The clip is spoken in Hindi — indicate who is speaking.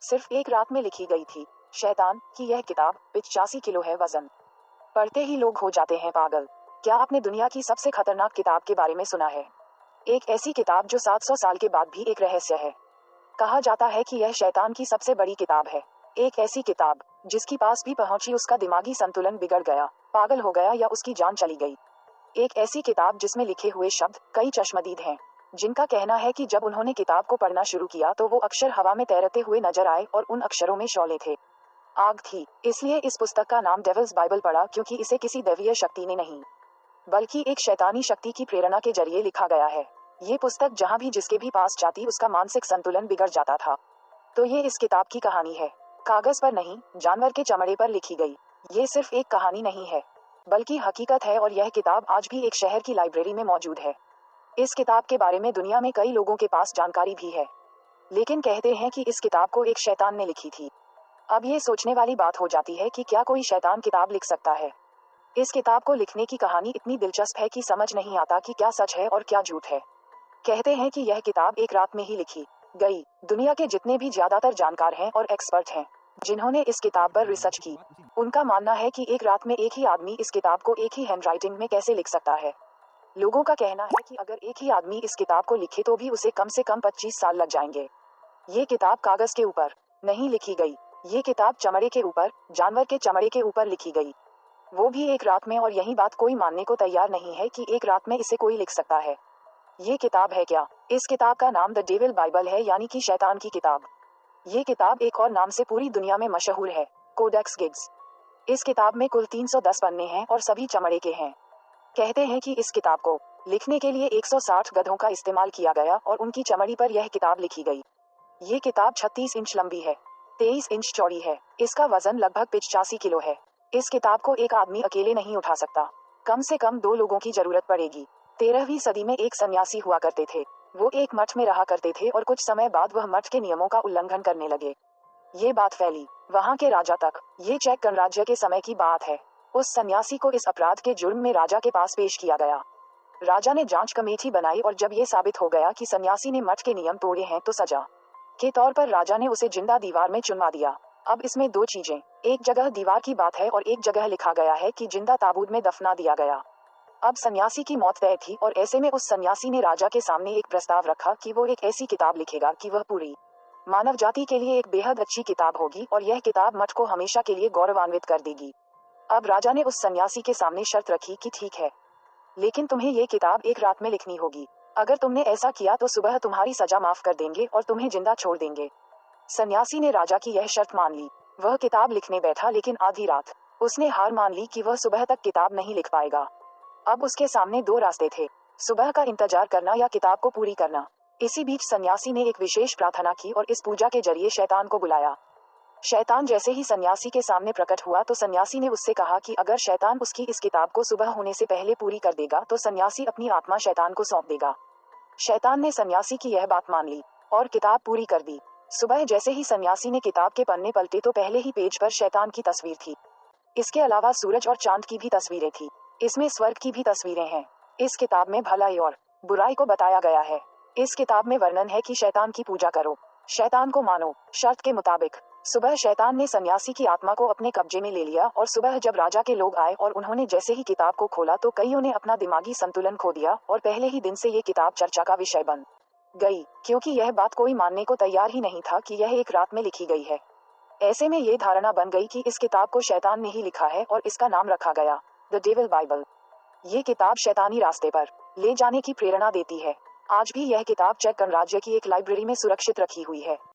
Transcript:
Speaker 1: सिर्फ एक रात में लिखी गई थी। शैतान की यह किताब 85 किलो है वजन। पढ़ते ही लोग हो जाते हैं पागल। क्या आपने दुनिया की सबसे खतरनाक किताब के बारे में सुना है? एक ऐसी किताब जो 700 साल के बाद भी एक रहस्य है। कहा जाता है कि यह शैतान की सबसे बड़ी किताब है। एक ऐसी किताब जिसकी पास भी पहुंची उसका दिमागी संतुलन बिगड़ गया, पागल हो गया या उसकी जान चली गई। एक ऐसी किताब जिसमें लिखे हुए शब्द कई चश्मदीद हैं, जिनका कहना है कि जब उन्होंने किताब को पढ़ना शुरू किया तो वो अक्षर हवा में तैरते हुए नजर आए और उन अक्षरों में शौले थे, आग थी। इसलिए इस पुस्तक का नाम डेविल्स बाइबल पड़ा, क्योंकि इसे किसी दैवीय शक्ति ने नहीं बल्कि एक शैतानी शक्ति की प्रेरणा के जरिए लिखा गया है। ये पुस्तक जहां भी जिसके भी पास जाती उसका मानसिक संतुलन बिगड़ जाता था। तो ये इस किताब की कहानी है। कागज पर नहीं, जानवर के चमड़े पर लिखी गई। ये सिर्फ एक कहानी नहीं है बल्कि हकीकत है, और यह किताब आज भी एक शहर की लाइब्रेरी में मौजूद है। इस किताब के बारे में दुनिया में कई लोगों के पास जानकारी भी है, लेकिन कहते हैं कि इस किताब को एक शैतान ने लिखी थी। अब ये सोचने वाली बात हो जाती है कि क्या कोई शैतान किताब लिख सकता है? इस किताब को लिखने की कहानी इतनी दिलचस्प है कि समझ नहीं आता कि क्या सच है और क्या झूठ है। कहते हैं कि यह किताब एक रात में ही लिखी गई। दुनिया के जितने भी ज्यादातर जानकार हैं और एक्सपर्ट हैं जिन्होंने इस किताब पर रिसर्च की, उनका मानना है कि एक रात में एक ही आदमी इस किताब को एक ही हैंडराइटिंग में कैसे लिख सकता है। लोगों का कहना है कि अगर एक ही आदमी इस किताब को लिखे तो भी उसे कम से कम 25 साल लग जाएंगे। ये किताब कागज के ऊपर नहीं लिखी गई, ये किताब चमड़े के ऊपर, जानवर के चमड़े के ऊपर लिखी गई, वो भी एक रात में। और यही बात कोई मानने को तैयार नहीं है कि एक रात में इसे कोई लिख सकता है। ये किताब है क्या? इस किताब का नाम द डेविल बाइबल है, यानी कि शैतान की किताब। ये किताब एक और नाम से पूरी दुनिया में मशहूर है, कोडेक्स गिग्स। इस किताब में कुल 310 पन्ने हैं और सभी चमड़े के हैं। कहते हैं कि इस किताब को लिखने के लिए 160 गधों का इस्तेमाल किया गया और उनकी चमड़ी पर यह किताब लिखी गई। ये किताब 36 इंच लंबी है, 23 इंच चौड़ी है। इसका वजन लगभग 85 किलो है। इस किताब को एक आदमी अकेले नहीं उठा सकता, कम से कम 2 लोगों की जरूरत पड़ेगी। 13वीं सदी में एक सन्यासी हुआ करते थे। वो एक मठ में रहा करते थे और कुछ समय बाद वह मठ के नियमों का उल्लंघन करने लगे। ये बात फैली वहां के राजा तक। ये चेक गणराज्य के समय की बात है। उस सन्यासी को इस अपराध के जुर्म में राजा के पास पेश किया गया। राजा ने जांच कमेटी बनाई और जब ये साबित हो गया कि सन्यासी ने मठ के नियम तोड़े हैं तो सजा के तौर पर राजा ने उसे जिंदा दीवार में चुनवा दिया। अब इसमें 2 चीजें, एक जगह दीवार की बात है और एक जगह लिखा गया है कि जिंदा ताबूत में दफना दिया गया। अब सन्यासी की मौत तय थी और ऐसे में उस सन्यासी ने राजा के सामने एक प्रस्ताव रखा कि वो एक ऐसी किताब लिखेगा कि वह पूरी मानव जाति के लिए एक बेहद अच्छी किताब होगी और यह किताब मठ को हमेशा के लिए गौरवान्वित कर देगी। अब राजा ने उस सन्यासी के सामने शर्त रखी कि ठीक है, लेकिन तुम्हें ये किताब एक रात में लिखनी होगी। अगर तुमने ऐसा किया तो सुबह तुम्हारी सजा माफ कर देंगे और तुम्हें जिंदा छोड़ देंगे। सन्यासी ने राजा की यह शर्त मान ली। वह किताब लिखने बैठा, लेकिन आधी रात उसने हार मान ली कि वह सुबह तक किताब नहीं लिख पाएगा। अब उसके सामने 2 रास्ते थे, सुबह का इंतजार करना या किताब को पूरी करना। इसी बीच सन्यासी ने एक विशेष प्रार्थना की और इस पूजा के जरिए शैतान को बुलाया। शैतान जैसे ही सन्यासी के सामने प्रकट हुआ तो सन्यासी ने उससे कहा कि अगर शैतान उसकी इस किताब को सुबह होने से पहले पूरी कर देगा तो सन्यासी अपनी आत्मा शैतान को सौंप देगा। शैतान ने सन्यासी की यह बात मान ली और किताब पूरी कर दी। सुबह जैसे ही सन्यासी ने किताब के पन्ने पलटे तो पहले ही पेज पर शैतान की तस्वीर थी। इसके अलावा सूरज और चांद की भी तस्वीरें थी। इसमें स्वर्ग की भी तस्वीरें हैं। इस किताब में भलाई और बुराई को बताया गया है। इस किताब में वर्णन है कि शैतान की पूजा करो, शैतान को मानो, शर्त के मुताबिक। सुबह शैतान ने सन्यासी की आत्मा को अपने कब्जे में ले लिया और सुबह जब राजा के लोग आए और उन्होंने जैसे ही किताब को खोला तो कईयों ने अपना दिमागी संतुलन खो दिया और पहले ही दिन से ये किताब चर्चा का विषय बन गई, क्योंकि यह बात कोई मानने को तैयार ही नहीं था कि यह एक रात में लिखी गई है। ऐसे में ये धारणा बन गई कि इस किताब को शैतान ने ही लिखा है और इसका नाम रखा गया द डेविल बाइबल। ये किताब शैतानी रास्ते पर ले जाने की प्रेरणा देती है। आज भी यह किताब चेक गणराज्य की एक लाइब्रेरी में सुरक्षित रखी हुई है।